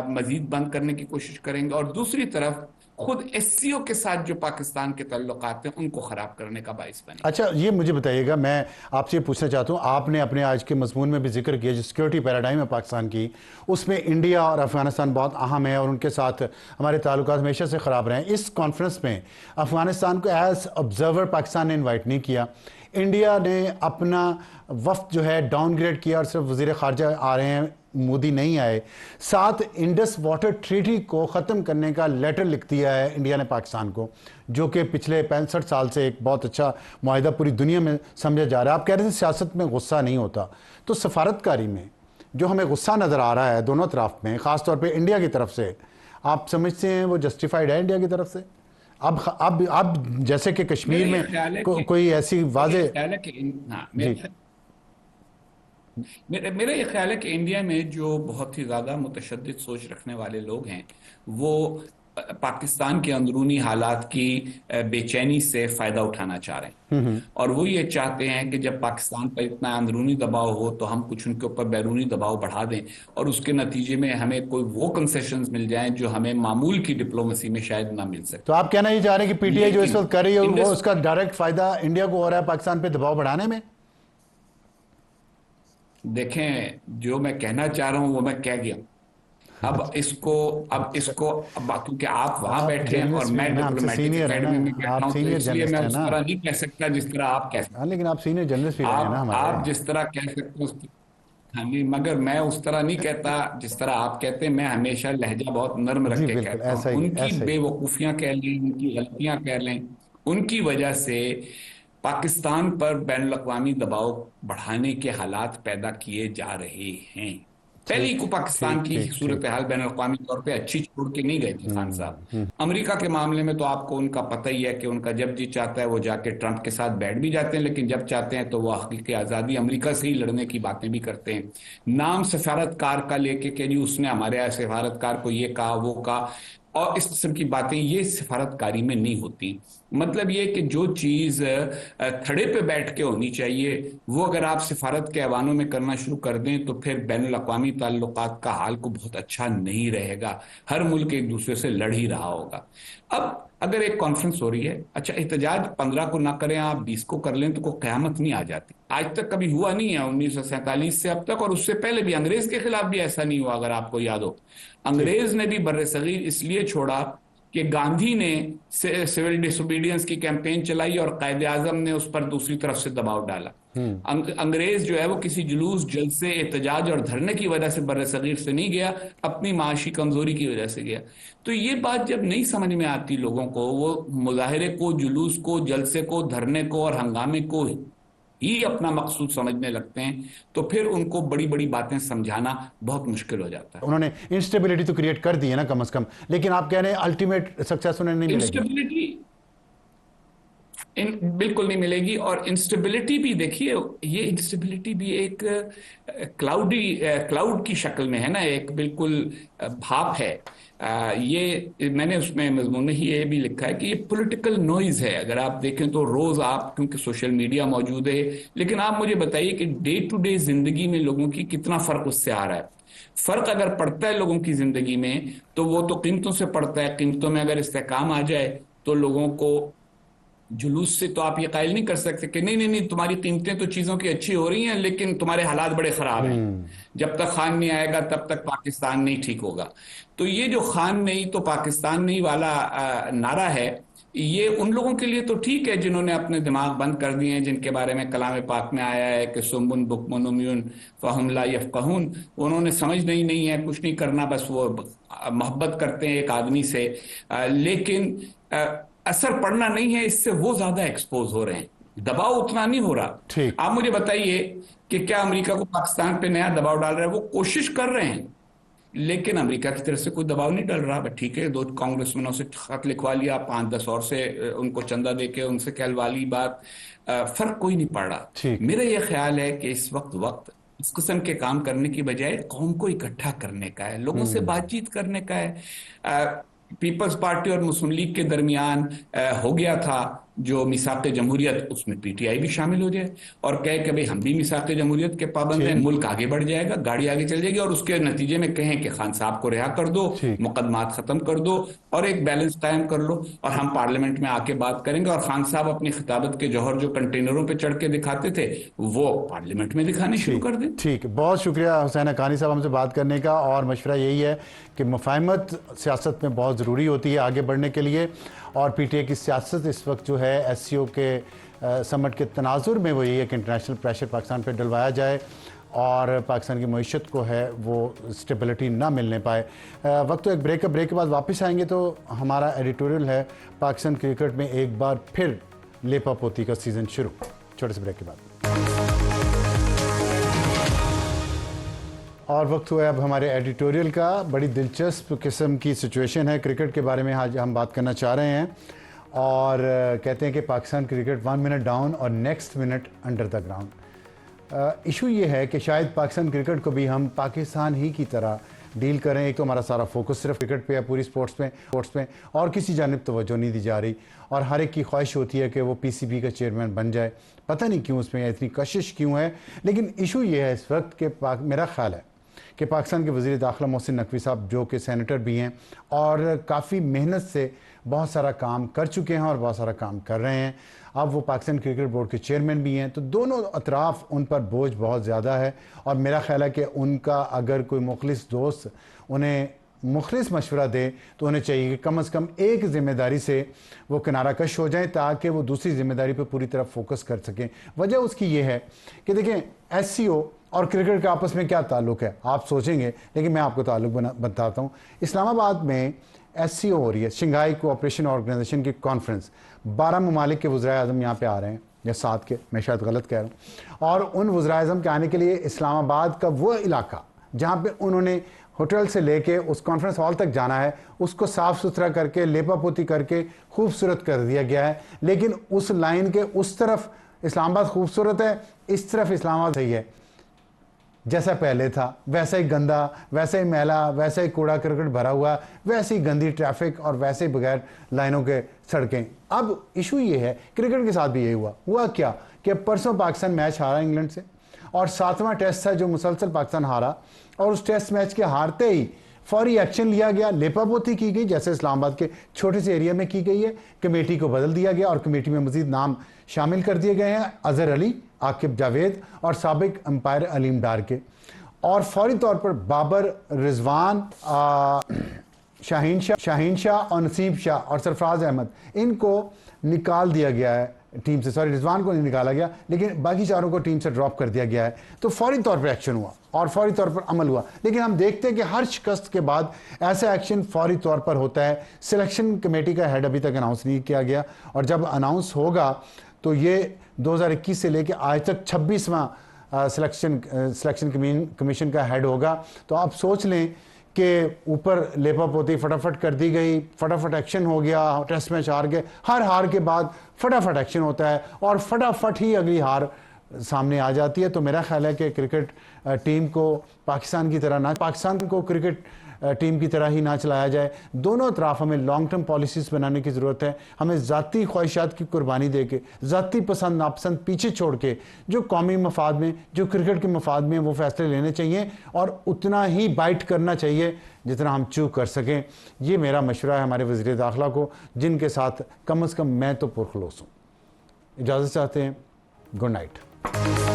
मजीद बंद करने की कोशिश करेंगे, और दूसरी तरफ खुद एससीओ के साथ जो पाकिस्तान के ताल्लुकात हैं उनको खराब करने का बाइस बने। अच्छा, ये मुझे बताइएगा, मैं आपसे पूछना चाहता हूँ, आपने अपने आज के मजमून में भी जिक्र किया जो सिक्योरिटी पैराडाइम है पाकिस्तान की, उसमें इंडिया और अफगानिस्तान बहुत अहम है और उनके साथ हमारे ताल्लुकात हमेशा से ख़राब रहे हैं। इस कॉन्फ्रेंस में अफगानिस्तान को एज ऑब्जर्वर पाकिस्तान ने इन्वाइट नहीं किया, इंडिया ने अपना वफ्द जो है डाउनग्रेड किया और सिर्फ वज़ीर ख़ारजा आ रहे हैं, मोदी नहीं आए। साथ इंडस वाटर ट्रीटी को ख़त्म करने का लेटर लिख दिया है इंडिया ने पाकिस्तान को, जो कि पिछले 65 साल से एक बहुत अच्छा मुआहिदा पूरी दुनिया में समझा जा रहा है। आप कह रहे थे सियासत में गुस्सा नहीं होता, तो सफारतकारी में जो हमें गुस्सा नज़र आ रहा है दोनों तरफ में, ख़ास तौर पे इंडिया की तरफ से, आप समझते हैं वो जस्टिफाइड है इंडिया की तरफ से? अब जैसे कि कश्मीर मेरा ये में ख्याल है कोई ऐसी वाजे ख्याल है कि हाँ, जी मेरा ये ख्याल है कि इंडिया में जो बहुत ही ज्यादा मुतशद्दिद सोच रखने वाले लोग हैं वो पाकिस्तान के अंदरूनी हालात की बेचैनी से फायदा उठाना चाह रहे हैं और वो ये चाहते हैं कि जब पाकिस्तान पर इतना अंदरूनी दबाव हो तो हम कुछ उनके ऊपर बैरूनी दबाव बढ़ा दें और उसके नतीजे में हमें कोई वो कंसेशंस मिल जाएं जो हमें मामूल की डिप्लोमेसी में शायद ना मिल सके। तो आप कहना ये चाह रहे हैं कि पीटीआई जो इस वक्त कर रही है वो उसका डायरेक्ट फायदा इंडिया को हो रहा है पाकिस्तान पे दबाव बढ़ाने में? देखें, जो मैं कहना चाह रहा हूं वो मैं कह गया। अब क्योंकि आप वहां बैठे हैं और मैं डिप्लोमेटिक एकेडमी में बैठा हूं, तो इसलिए मैं उस तरह नहीं कह सकता जिस तरह आप कह सकते। लेकिन आप सीनियर जर्नलिस्ट भी रहे हैं ना हमारे। आप जिस तरह कह सकते हो हाँ नहीं, मगर मैं उस तरह नहीं कहता जिस तरह आप कहते हैं। मैं हमेशा लहजा बहुत नर्म रख के कहता हूँ। उनकी बेवकूफियां कह लें, उनकी गलतियां कह लें, उनकी वजह से पाकिस्तान पर बैनुल-अक़वामी दबाव बढ़ाने के हालात पैदा किए जा रहे हैं। पहले को पाकिस्तान की सूरत हाल बैनुल-अक़वामी तौर पे अच्छी छोड़ के नहीं गए थे खान साहब। अमेरिका के मामले में तो आपको उनका पता ही है कि उनका जब जी चाहता है वो जाके ट्रंप के साथ बैठ भी जाते हैं, लेकिन जब चाहते हैं तो वो हकीकी आज़ादी अमेरिका से ही लड़ने की बातें भी करते हैं। नाम सफारतकार का लेके कि जी उसने हमारे यहाँ सफारतकार को ये कहा वो कहा और इस किस्म की बातें, ये सफारतकारी में नहीं होती। मतलब ये कि जो चीज़ थड़े पे बैठ के होनी चाहिए वो अगर आप सिफारत के ऐवानों में करना शुरू कर दें तो फिर बैनुल-अक़वामी ताल्लुकात का हाल को बहुत अच्छा नहीं रहेगा। हर मुल्क एक दूसरे से लड़ ही रहा होगा। अब अगर एक कॉन्फ्रेंस हो रही है, अच्छा एहतजाज 15 को ना करें, आप 20 को कर लें तो कोई क़यामत नहीं आ जाती। आज तक कभी हुआ नहीं है 1947 से अब तक, और उससे पहले भी अंग्रेज के खिलाफ भी ऐसा नहीं हुआ। अगर आपको याद हो, अंग्रेज ने भी बर्र-ए-सग़ीर इसलिए छोड़ा कि गांधी ने सिविल डिसोबीडियंस की कैंपेन चलाई और कायदे आजम ने उस पर दूसरी तरफ से दबाव डाला। अंग्रेज जो है वो किसी जुलूस, जलसे, एहतजाज और धरने की वजह से बर्र-ए-सग़ीर से नहीं गया, अपनी माशी कमजोरी की वजह से गया। तो ये बात जब नहीं समझ में आती लोगों को, वो मुजाहिरे को, जुलूस को, जलसे को, धरने को और हंगामे को ही अपना मकसूद समझने लगते हैं, तो फिर उनको बड़ी बड़ी बातें समझाना बहुत मुश्किल हो जाता है। उन्होंने इंस्टेबिलिटी तो क्रिएट कर दी है ना कम से कम, लेकिन आप कह रहे हैं अल्टीमेट सक्सेस उन्हें नहीं मिलेगी। बिल्कुल नहीं मिलेगी। और इंस्टेबिलिटी भी देखिए, ये इंस्टेबिलिटी भी एक क्लाउड की शक्ल में है ना, एक बिल्कुल भाप है। ये मैंने उसमें मजमून में ही ये भी लिखा है कि ये पॉलिटिकल नॉइज है। अगर आप देखें तो रोज आप, क्योंकि सोशल मीडिया मौजूद है, लेकिन आप मुझे बताइए कि डे टू डे जिंदगी में लोगों की कितना फर्क उससे आ रहा है। फर्क अगर पड़ता है लोगों की जिंदगी में तो वो तो कीमतों से पड़ता है। कीमतों में अगर इस्तेहकाम आ जाए तो लोगों को, जुलूस से तो आप ये कायल नहीं कर सकते कि नहीं नहीं नहीं तुम्हारी कीमतें तो चीजों की अच्छी हो रही हैं लेकिन तुम्हारे हालात बड़े खराब हैं। जब तक खान नहीं आएगा तब तक पाकिस्तान नहीं ठीक होगा। तो ये जो खान नहीं तो पाकिस्तान नहीं वाला नारा है, ये उन लोगों के लिए तो ठीक है जिन्होंने अपने दिमाग बंद कर दिए हैं, जिनके बारे में कलाम पाक में आया है कि सुम्बुन बुकमुन उम्युन फहुम ला यफ़क़हून। उन्होंने समझ नहीं है, कुछ नहीं करना, बस वो मोहब्बत करते हैं एक आदमी से, लेकिन असर पड़ना नहीं है, इससे वो ज्यादा एक्सपोज हो रहे हैं, दबाव उतना नहीं हो रहा। आप मुझे बताइए कि क्या अमेरिका को पाकिस्तान पे नया दबाव डाल रहा है? वो कोशिश कर रहे हैं लेकिन अमेरिका की तरफ से कोई दबाव नहीं डल रहा। ठीक है, 2 कांग्रेसमैनों से खत लिखवा लिया, 5-10 और से उनको चंदा देके उनसे कहलवा ली बात, फर्क कोई नहीं पड़ रहा। मेरा यह ख्याल है कि इस वक्त इस किस्म के काम करने की बजाय कौम को इकट्ठा करने का है, लोगों से बातचीत करने का है। पीपल्स पार्टी और मुस्लिम लीग के दरमियान हो गया था जो मिसाक़े जमहूरियत, उसमें पीटीआई भी शामिल हो जाए और कहे कि भाई हम भी मिसाक़े जमहूरियत के पाबंद हैं, मुल्क आगे बढ़ जाएगा, गाड़ी आगे चल जाएगी। और उसके नतीजे में कहें कि खान साहब को रिहा कर दो, मुकदमात खत्म कर दो और एक बैलेंस कायम कर लो और हम पार्लियामेंट में आके बात करेंगे। और खान साहब अपनी खिताबत के जौहर जो कंटेनरों पर चढ़ के दिखाते थे वो पार्लियामेंट में दिखाने शुरू कर दें। ठीक, बहुत शुक्रिया हुसैन हक्कानी साहब हमसे बात करने का। और मशवरा यही है कि मुफाहमत सियासत में बहुत ज़रूरी होती है आगे बढ़ने के लिए, और पीटीआई की सियासत इस वक्त जो है एससीओ के समट के तनाजुर में वो यही है कि इंटरनेशनल प्रेशर पाकिस्तान पर डलवाया जाए और पाकिस्तान की मईशत को है वो स्टेबिलिटी ना मिलने पाए। वक्त तो एक ब्रेक के बाद वापस आएंगे तो हमारा एडिटोरियल है पाकिस्तान क्रिकेट में एक बार फिर लेपा पोती का सीज़न शुरू। छोटे से ब्रेक के बाद और वक्त हुआ है अब हमारे एडिटोरियल का। बड़ी दिलचस्प किस्म की सिचुएशन है क्रिकेट के बारे में आज हम बात करना चाह रहे हैं और कहते हैं कि पाकिस्तान क्रिकेट 1 मिनट डाउन और next minute under the ground. Issue ये है कि शायद पाकिस्तान क्रिकेट को भी हम पाकिस्तान ही की तरह डील करें। एक तो हमारा सारा फोकस सिर्फ क्रिकेट पे है, पूरी स्पोर्ट्स पे और किसी जानिब तवज्जो नहीं दी जा रही और हर एक की ख्वाहिश होती है कि वो पीसीबी का चेयरमैन बन जाए। पता नहीं क्यों उसमें इतनी कशिश क्यों है, लेकिन इशू ये है इस वक्त के मेरा ख्याल है कि पाकिस्तान के वज़ीर दाखिला मोहसिन नकवी साहब जो कि सेनेटर भी हैं और काफ़ी मेहनत से बहुत सारा काम कर चुके हैं और बहुत सारा काम कर रहे हैं, अब वो पाकिस्तान क्रिकेट बोर्ड के चेयरमैन भी हैं, तो दोनों अतराफ़ उन पर बोझ बहुत ज़्यादा है। और मेरा ख्याल है कि उनका अगर कोई मुखलिस दोस्त उन्हें मुखलिस मशवरा दे तो उन्हें चाहिए कि कम से कम एक ज़िम्मेदारी से वो किनारा कश हो जाए ताकि वो दूसरी ज़िम्मेदारी पर पूरी तरह फोकस कर सकें। वजह उसकी ये है कि देखें SCO और क्रिकेट का आपस में क्या ताल्लुक़ है आप सोचेंगे, लेकिन मैं आपको ताल्लुक़ बताता हूँ। इस्लामाबाद में SCO हो रही है, शंघाई कोऑपरेशन ऑर्गेनाइजेशन की कॉन्फ्रेंस। 12 ममालिक के वज़ीर आज़म यहाँ पे आ रहे हैं या 7 के, मैं शायद गलत कह रहा हूँ। और उन वज़ीर आज़म के आने के लिए इस्लामाबाद का वो इलाका जहाँ पे उन्होंने होटल से लेके उस कॉन्फ्रेंस हॉल तक जाना है उसको साफ़ सुथरा करके लेपा पोती करके खूबसूरत कर दिया गया है। लेकिन उस लाइन के उस तरफ इस्लामाबाद खूबसूरत है, इस तरफ इस्लामाबाद सही है। जैसा पहले था वैसा ही गंदा, वैसा ही मैला, वैसा ही कूड़ा करकट भरा हुआ, वैसे ही गंदी ट्रैफिक और वैसे ही बगैर लाइनों के सड़कें। अब इशू ये है क्रिकेट के साथ भी यही हुआ क्या कि परसों पाकिस्तान मैच हारा इंग्लैंड से और 7वां टेस्ट था जो मुसलसल पाकिस्तान हारा और उस टेस्ट मैच के हारते ही फौरी एक्शन लिया गया, लेपापोती की गई जैसे इस्लामाबाद के छोटे से एरिया में की गई है। कमेटी को बदल दिया गया और कमेटी में मजीद नाम शामिल कर दिए गए हैं अजहर अली, आकिब जावेद और साबिक अंपायर अलीम डार के। और फौरी तौर पर बाबर, रिजवान, शाहीन शाह और नसीब शाह और सरफराज अहमद इनको निकाल दिया गया है टीम से। सॉरी, रिजवान को नहीं निकाला गया लेकिन बाकी चारों को टीम से ड्रॉप कर दिया गया है। तो फौरी तौर पर एक्शन हुआ और फौरी तौर पर अमल हुआ। लेकिन हम देखते हैं कि हर शिकस्त के बाद ऐसा एक्शन फौरी तौर पर होता है। सिलेक्शन कमेटी का हेड अभी तक अनाउंस नहीं किया गया और जब अनाउंस होगा तो ये 2021 से लेकर आज तक 26वां सिलेक्शन कमीशन का हेड होगा। तो आप सोच लें कि ऊपर लेपापोती फटाफट कर दी गई, फटाफट एक्शन हो गया, टेस्ट मैच हार गए, हर हार के बाद फटाफट एक्शन होता है और फटाफट ही अगली हार सामने आ जाती है। तो मेरा ख्याल है कि क्रिकेट टीम को पाकिस्तान को क्रिकेट टीम की तरह ही ना चलाया जाए। दोनों तरफ हमें लॉन्ग टर्म पॉलिसीज़ बनाने की ज़रूरत है। हमें ज़ाती ख्वाहिशात की कुर्बानी दे के, ज़ाती पसंद नापसंद पीछे छोड़ के जो कौमी मफाद में, जो क्रिकेट के मफाद में वो फैसले लेने चाहिए और उतना ही बाइट करना चाहिए जितना हम चू कर सकें। ये मेरा मशवरा है हमारे वज़ीर दाखिला को, जिनके साथ कम से कम मैं तो पुरखलूस हूँ। इजाज़त चाहते हैं। Good night.